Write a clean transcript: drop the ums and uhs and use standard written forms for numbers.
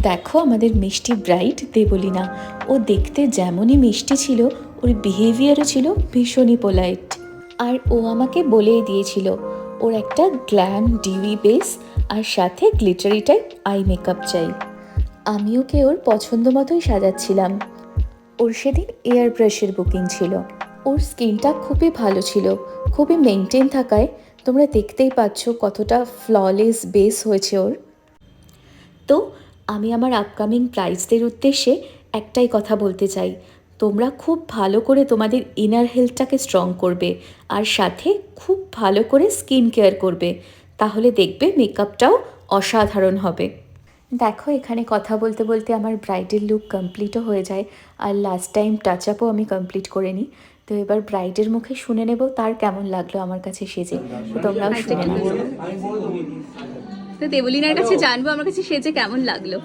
দেখো আমাদের মিষ্টি ব্রাইড দেবলীনা, ও দেখতে যেমনই মিষ্টি ছিল, ওর বিহেভিয়ারও ছিল ভীষণই পোলাইট। আর ও আমাকে বলেই দিয়েছিল ওর একটা গ্ল্যাম ডিউই বেস আর সাথে গ্লিটারি টাইপ আই মেকআপ চাই। আমি ওকে ওর পছন্দ মতোই সাজাচ্ছিলাম। ওর সেদিন এয়ার ব্রাশের বুকিং ছিল। ওর স্কিনটা খুবই ভালো ছিল, খুবই মেনটেন থাকায় তোমরা দেখতেই পাচ্ছ কতটা ফ্ললেস বেস হয়েছে ওর। তো আমি আমার আপকামিং ব্রাইডসদের উদ্দেশ্যে একটাই কথা বলতে চাই, তোমরা খুব ভালো করে তোমাদের ইনার হেলথটাকে স্ট্রং করবে আর সাথে খুব ভালো করে স্কিন কেয়ার করবে, তাহলে দেখবে মেকআপটাও অসাধারণ হবে। দেখো এখানে কথা বলতে বলতে আমার ব্রাইডের লুক কমপ্লিটও হয়ে যায়, আর লাস্ট টাইম টাচ আপও আমি কমপ্লিট করে নিই। তো এবার ব্রাইডের মুখে শুনে নেব তার কেমন লাগলো আমার কাছে সেজে। তো তোমরাও শুনে নাও। তো দেবলিনার কাছে জানবো আমার কাছে সেজে কেমন লাগলো।